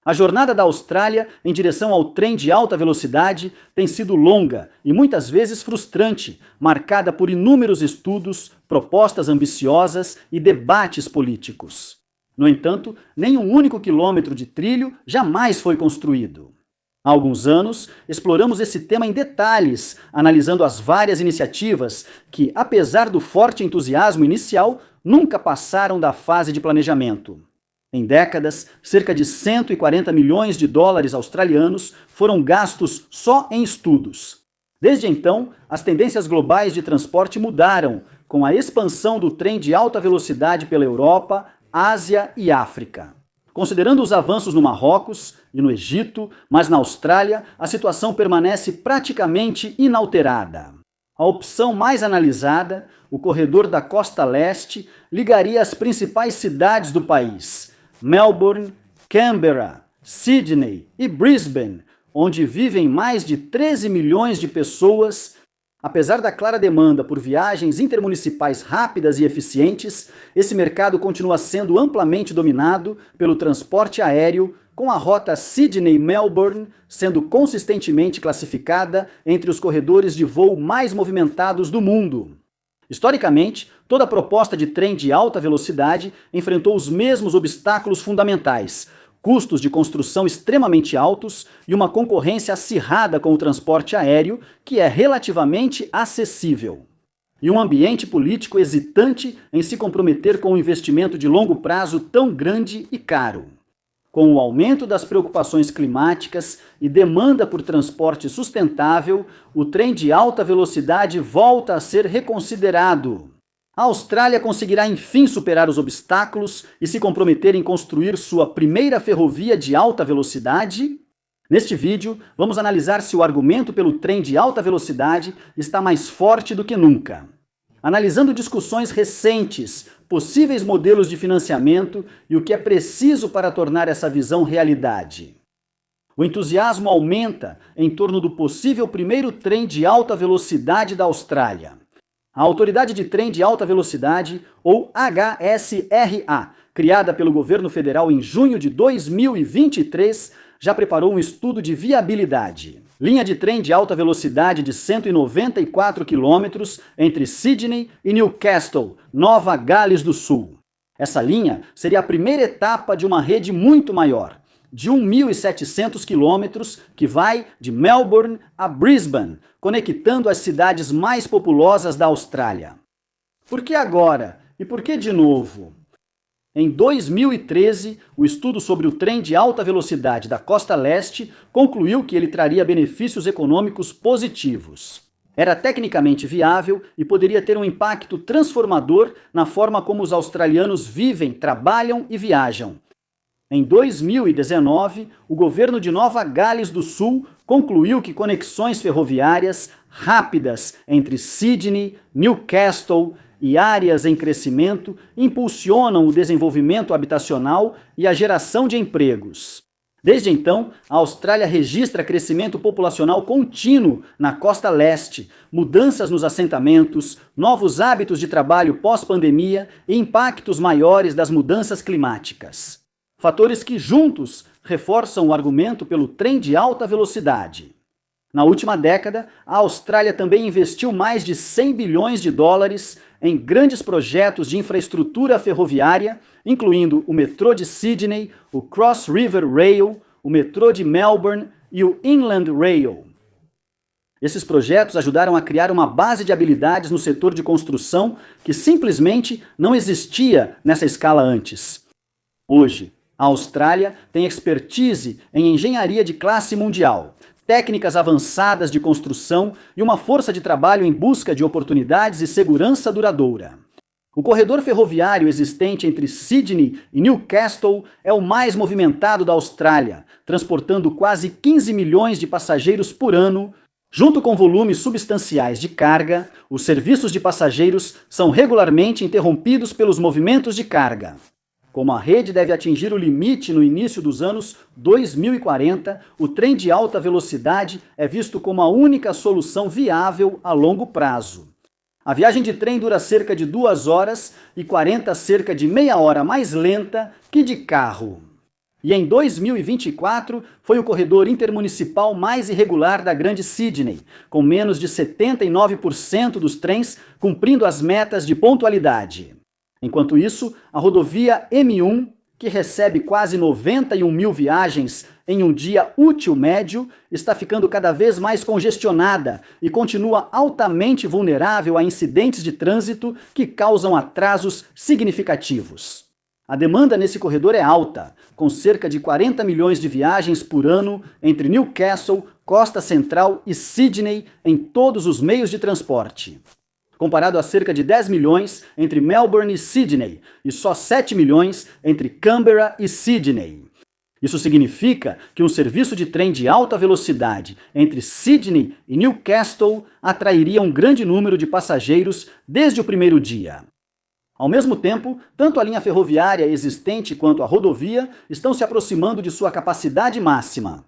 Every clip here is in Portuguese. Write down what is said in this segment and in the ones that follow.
A jornada da Austrália em direção ao trem de alta velocidade tem sido longa e muitas vezes frustrante, marcada por inúmeros estudos, propostas ambiciosas e debates políticos. No entanto, nem um único quilômetro de trilho jamais foi construído. Há alguns anos, exploramos esse tema em detalhes, analisando as várias iniciativas que, apesar do forte entusiasmo inicial, nunca passaram da fase de planejamento. Em décadas, cerca de 140 milhões de dólares australianos foram gastos só em estudos. Desde então, as tendências globais de transporte mudaram, com a expansão do trem de alta velocidade pela Europa, Ásia e África. Considerando os avanços no Marrocos e no Egito, mas na Austrália, a situação permanece praticamente inalterada. A opção mais analisada, o corredor da Costa Leste, ligaria as principais cidades do país, Melbourne, Canberra, Sydney e Brisbane, onde vivem mais de 13 milhões de pessoas. Apesar da clara demanda por viagens intermunicipais rápidas e eficientes, esse mercado continua sendo amplamente dominado pelo transporte aéreo, com a rota Sydney-Melbourne sendo consistentemente classificada entre os corredores de voo mais movimentados do mundo. Historicamente, toda proposta de trem de alta velocidade enfrentou os mesmos obstáculos fundamentais: custos de construção extremamente altos e uma concorrência acirrada com o transporte aéreo, que é relativamente acessível. E um ambiente político hesitante em se comprometer com um investimento de longo prazo tão grande e caro. Com o aumento das preocupações climáticas e demanda por transporte sustentável, o trem de alta velocidade volta a ser reconsiderado. A Austrália conseguirá enfim superar os obstáculos e se comprometer em construir sua primeira ferrovia de alta velocidade? Neste vídeo, vamos analisar se o argumento pelo trem de alta velocidade está mais forte do que nunca. Analisando discussões recentes, possíveis modelos de financiamento e o que é preciso para tornar essa visão realidade. O entusiasmo aumenta em torno do possível primeiro trem de alta velocidade da Austrália. A Autoridade de Trem de Alta Velocidade, ou HSRA, criada pelo governo federal em junho de 2023, já preparou um estudo de viabilidade. Linha de trem de alta velocidade de 194 quilômetros entre Sydney e Newcastle, Nova Gales do Sul. Essa linha seria a primeira etapa de uma rede muito maior, de 1.700 quilômetros, que vai de Melbourne a Brisbane, conectando as cidades mais populosas da Austrália. Por que agora? E por que de novo? Em 2013, o estudo sobre o trem de alta velocidade da Costa Leste concluiu que ele traria benefícios econômicos positivos. Era tecnicamente viável e poderia ter um impacto transformador na forma como os australianos vivem, trabalham e viajam. Em 2019, o governo de Nova Gales do Sul concluiu que conexões ferroviárias rápidas entre Sydney, Newcastle e áreas em crescimento impulsionam o desenvolvimento habitacional e a geração de empregos. Desde então, a Austrália registra crescimento populacional contínuo na costa leste, mudanças nos assentamentos, novos hábitos de trabalho pós-pandemia e impactos maiores das mudanças climáticas. Fatores que juntos reforçam o argumento pelo trem de alta velocidade. Na última década, a Austrália também investiu mais de 100 bilhões de dólares em grandes projetos de infraestrutura ferroviária, incluindo o metrô de Sydney, o Cross River Rail, o metrô de Melbourne e o Inland Rail. Esses projetos ajudaram a criar uma base de habilidades no setor de construção que simplesmente não existia nessa escala antes. Hoje, a Austrália tem expertise em engenharia de classe mundial, técnicas avançadas de construção e uma força de trabalho em busca de oportunidades e segurança duradoura. O corredor ferroviário existente entre Sydney e Newcastle é o mais movimentado da Austrália, transportando quase 15 milhões de passageiros por ano. Junto com volumes substanciais de carga, os serviços de passageiros são regularmente interrompidos pelos movimentos de carga. Como a rede deve atingir o limite no início dos anos 2040, o trem de alta velocidade é visto como a única solução viável a longo prazo. A viagem de trem dura cerca de 2 horas e 40 cerca de meia hora mais lenta que de carro. e em 2024 foi o corredor intermunicipal mais irregular da Grande Sydney, com menos de 79% dos trens cumprindo as metas de pontualidade. Enquanto isso, a rodovia M1, que recebe quase 91 mil viagens em um dia útil médio, está ficando cada vez mais congestionada e continua altamente vulnerável a incidentes de trânsito que causam atrasos significativos. A demanda nesse corredor é alta, com cerca de 40 milhões de viagens por ano entre Newcastle, Costa Central e Sydney em todos os meios de transporte. Comparado a cerca de 10 milhões entre Melbourne e Sydney, e só 7 milhões entre Canberra e Sydney. Isso significa que um serviço de trem de alta velocidade entre Sydney e Newcastle atrairia um grande número de passageiros desde o primeiro dia. Ao mesmo tempo, tanto a linha ferroviária existente quanto a rodovia estão se aproximando de sua capacidade máxima.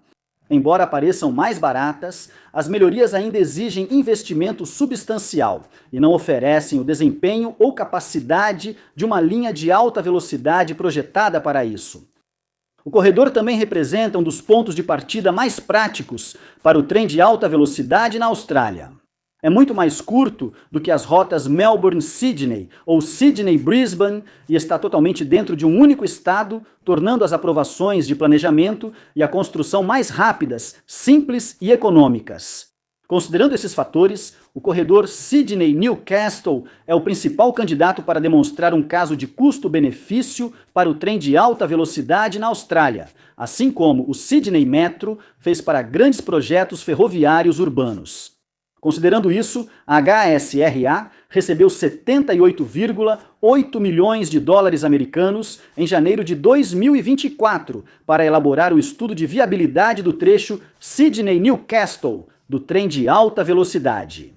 Embora pareçam mais baratas, as melhorias ainda exigem investimento substancial e não oferecem o desempenho ou capacidade de uma linha de alta velocidade projetada para isso. O corredor também representa um dos pontos de partida mais práticos para o trem de alta velocidade na Austrália. É muito mais curto do que as rotas Melbourne-Sydney ou Sydney-Brisbane e está totalmente dentro de um único estado, tornando as aprovações de planejamento e a construção mais rápidas, simples e econômicas. Considerando esses fatores, o corredor Sydney-Newcastle é o principal candidato para demonstrar um caso de custo-benefício para o trem de alta velocidade na Austrália, assim como o Sydney Metro fez para grandes projetos ferroviários urbanos. Considerando isso, a HSRA recebeu 78,8 milhões de dólares americanos em janeiro de 2024 para elaborar o estudo de viabilidade do trecho Sydney-Newcastle, do trem de alta velocidade.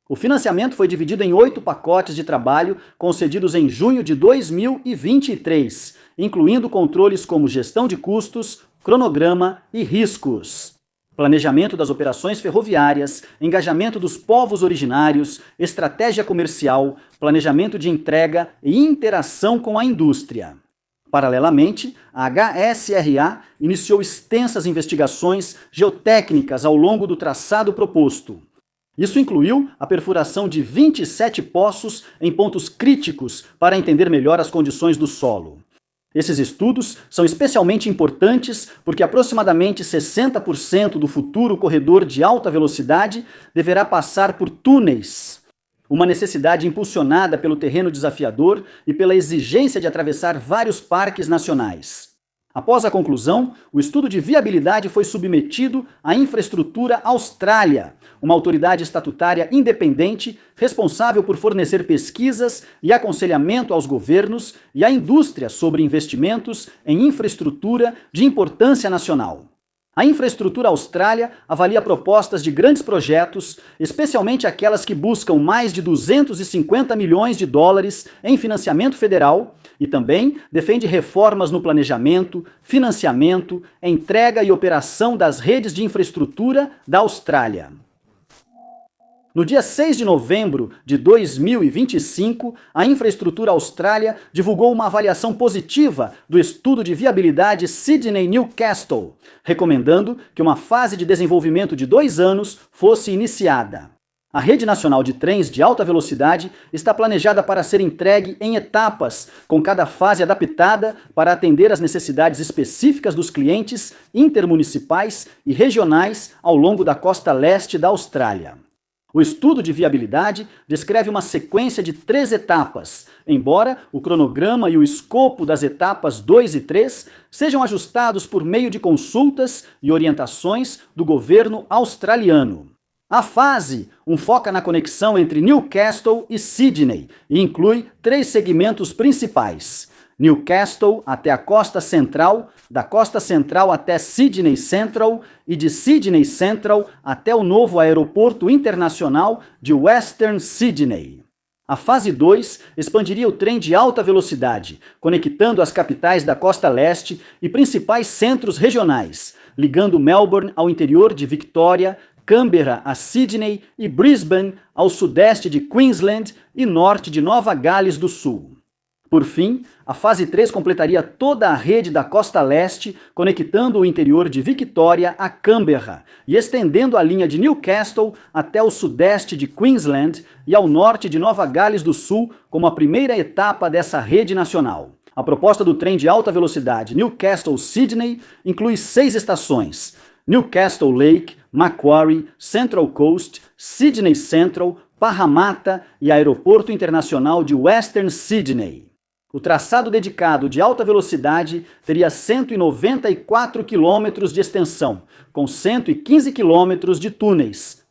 O financiamento foi dividido em 8 pacotes de trabalho concedidos em junho de 2023, incluindo controles como gestão de custos, cronograma e riscos. Planejamento das operações ferroviárias, engajamento dos povos originários, estratégia comercial, planejamento de entrega e interação com a indústria. Paralelamente, a HSRA iniciou extensas investigações geotécnicas ao longo do traçado proposto. Isso incluiu a perfuração de 27 poços em pontos críticos para entender melhor as condições do solo. Esses estudos são especialmente importantes porque aproximadamente 60% do futuro corredor de alta velocidade deverá passar por túneis, uma necessidade impulsionada pelo terreno desafiador e pela exigência de atravessar vários parques nacionais. Após a conclusão, o estudo de viabilidade foi submetido à Infraestrutura Austrália, uma autoridade estatutária independente responsável por fornecer pesquisas e aconselhamento aos governos e à indústria sobre investimentos em infraestrutura de importância nacional. A Infraestrutura Austrália avalia propostas de grandes projetos, especialmente aquelas que buscam mais de 250 milhões de dólares em financiamento federal, e também defende reformas no planejamento, financiamento, entrega e operação das redes de infraestrutura da Austrália. No dia 6 de novembro de 2025, a Infraestrutura Austrália divulgou uma avaliação positiva do estudo de viabilidade Sydney-Newcastle, recomendando que uma fase de desenvolvimento de 2 anos fosse iniciada. A Rede Nacional de Trens de Alta Velocidade está planejada para ser entregue em etapas, com cada fase adaptada para atender às necessidades específicas dos clientes intermunicipais e regionais ao longo da costa leste da Austrália. O estudo de viabilidade descreve uma sequência de 3 etapas, embora o cronograma e o escopo das etapas 2 e 3 sejam ajustados por meio de consultas e orientações do governo australiano. A fase 1 foca na conexão entre Newcastle e Sydney e inclui 3 segmentos principais: Newcastle até a Costa Central, da Costa Central até Sydney Central e de Sydney Central até o novo aeroporto internacional de Western Sydney. A fase 2 expandiria o trem de alta velocidade, conectando as capitais da Costa Leste e principais centros regionais, ligando Melbourne ao interior de Victoria, Canberra a Sydney e Brisbane ao sudeste de Queensland e norte de Nova Gales do Sul. Por fim, a fase 3 completaria toda a rede da costa leste, conectando o interior de Victoria a Canberra e estendendo a linha de Newcastle até o sudeste de Queensland e ao norte de Nova Gales do Sul, como a primeira etapa dessa rede nacional. A proposta do trem de alta velocidade Newcastle-Sydney inclui 6 estações: Newcastle Lake, Macquarie, Central Coast, Sydney Central, Parramatta e Aeroporto Internacional de Western Sydney. O traçado dedicado de alta velocidade teria 194 quilômetros de extensão, com 115 quilômetros de túneis,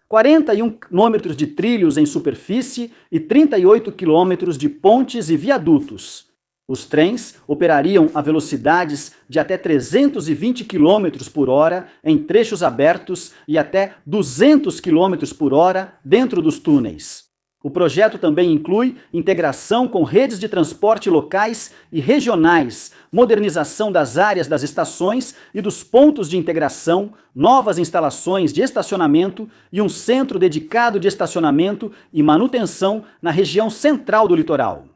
41 quilômetros de trilhos em superfície e 38 quilômetros de pontes e viadutos. Os trens operariam a velocidades de até 320 km por hora em trechos abertos e até 200 km por hora dentro dos túneis. O projeto também inclui integração com redes de transporte locais e regionais, modernização das áreas das estações e dos pontos de integração, novas instalações de estacionamento e um centro dedicado de estacionamento e manutenção na região central do litoral.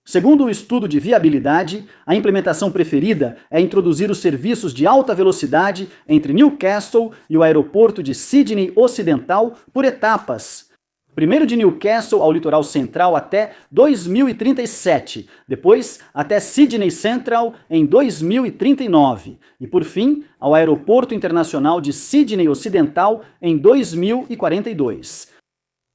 Segundo o estudo de viabilidade, a implementação preferida é introduzir os serviços de alta velocidade entre Newcastle e o aeroporto de Sydney Ocidental por etapas. Primeiro de Newcastle ao litoral central até 2037, depois até Sydney Central em 2039 e, por fim, ao aeroporto internacional de Sydney Ocidental em 2042.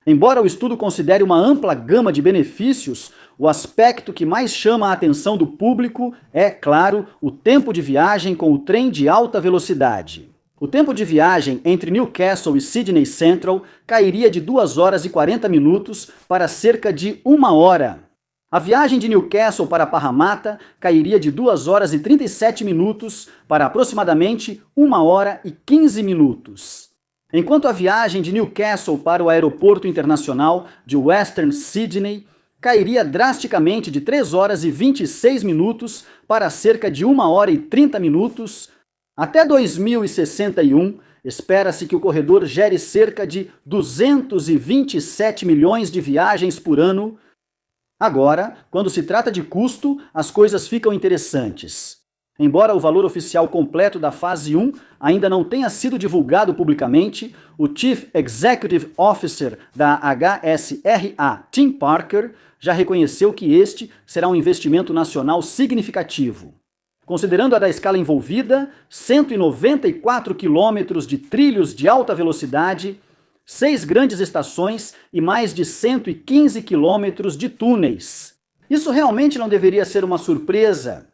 Embora o estudo considere uma ampla gama de benefícios, o aspecto que mais chama a atenção do público é, claro, o tempo de viagem com o trem de alta velocidade. O tempo de viagem entre Newcastle e Sydney Central cairia de 2 horas e 40 minutos para cerca de 1 hora. A viagem de Newcastle para Parramatta cairia de 2 horas e 37 minutos para aproximadamente 1 hora e 15 minutos. Enquanto a viagem de Newcastle para o aeroporto internacional de Western Sydney cairia drasticamente de 3 horas e 26 minutos para cerca de 1 hora e 30 minutos. Até 2061, espera-se que o corredor gere cerca de 227 milhões de viagens por ano. Agora, quando se trata de custo, as coisas ficam interessantes. Embora o valor oficial completo da fase 1 ainda não tenha sido divulgado publicamente, o Chief Executive Officer da HSRA, Tim Parker, já reconheceu que este será um investimento nacional significativo. Considerando a escala envolvida, 194 quilômetros de trilhos de alta velocidade, 6 grandes estações e mais de 115 quilômetros de túneis. Isso realmente não deveria ser uma surpresa?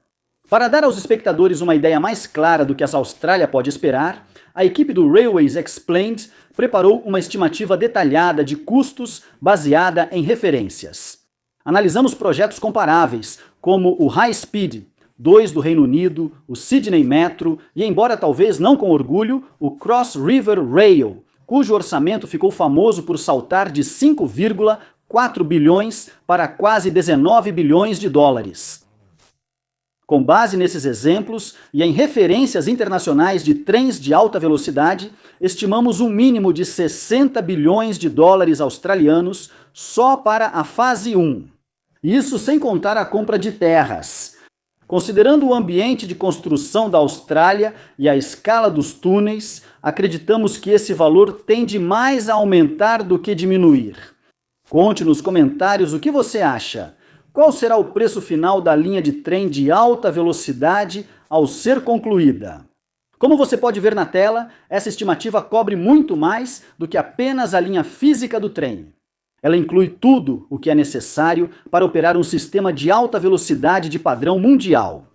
Para dar aos espectadores uma ideia mais clara do que a Austrália pode esperar, a equipe do Railways Explained preparou uma estimativa detalhada de custos baseada em referências. Analisamos projetos comparáveis, como o High Speed 2 do Reino Unido, o Sydney Metro e, embora talvez não com orgulho, o Cross River Rail, cujo orçamento ficou famoso por saltar de 5,4 bilhões para quase 19 bilhões de dólares. Com base nesses exemplos e em referências internacionais de trens de alta velocidade, estimamos um mínimo de 60 bilhões de dólares australianos só para a fase 1. Isso sem contar a compra de terras. Considerando o ambiente de construção da Austrália e a escala dos túneis, acreditamos que esse valor tende mais a aumentar do que diminuir. Conte nos comentários o que você acha. Qual será o preço final da linha de trem de alta velocidade ao ser concluída? Como você pode ver na tela, essa estimativa cobre muito mais do que apenas a linha física do trem. Ela inclui tudo o que é necessário para operar um sistema de alta velocidade de padrão mundial: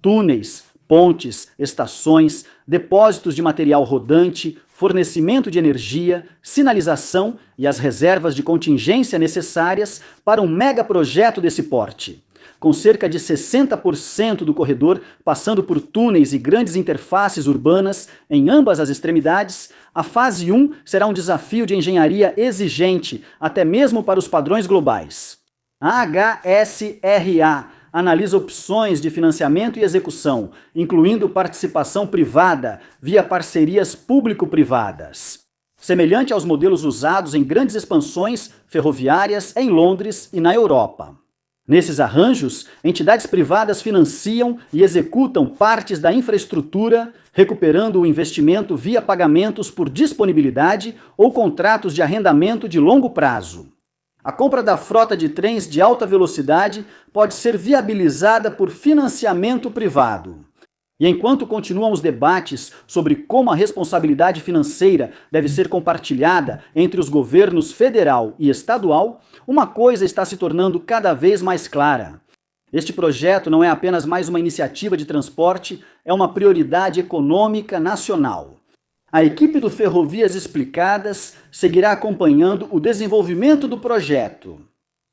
túneis, pontes, estações, depósitos de material rodante, fornecimento de energia, sinalização e as reservas de contingência necessárias para um megaprojeto desse porte. Com cerca de 60% do corredor passando por túneis e grandes interfaces urbanas em ambas as extremidades, a fase 1 será um desafio de engenharia exigente, até mesmo para os padrões globais. A HSRA analisa opções de financiamento e execução, incluindo participação privada via parcerias público-privadas. Semelhante aos modelos usados em grandes expansões ferroviárias em Londres e na Europa. Nesses arranjos, entidades privadas financiam e executam partes da infraestrutura, recuperando o investimento via pagamentos por disponibilidade ou contratos de arrendamento de longo prazo. A compra da frota de trens de alta velocidade pode ser viabilizada por financiamento privado. E enquanto continuam os debates sobre como a responsabilidade financeira deve ser compartilhada entre os governos federal e estadual, uma coisa está se tornando cada vez mais clara. Este projeto não é apenas mais uma iniciativa de transporte, é uma prioridade econômica nacional. A equipe do Ferrovias Explicadas seguirá acompanhando o desenvolvimento do projeto.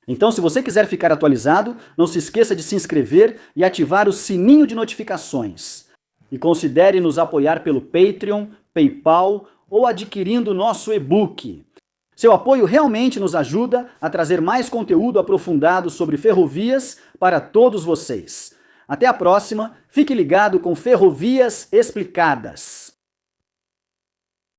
Então, se você quiser ficar atualizado, não se esqueça de se inscrever e ativar o sininho de notificações. E considere nos apoiar pelo Patreon, PayPal ou adquirindo nosso e-book. Seu apoio realmente nos ajuda a trazer mais conteúdo aprofundado sobre ferrovias para todos vocês. Até a próxima, fique ligado com Ferrovias Explicadas.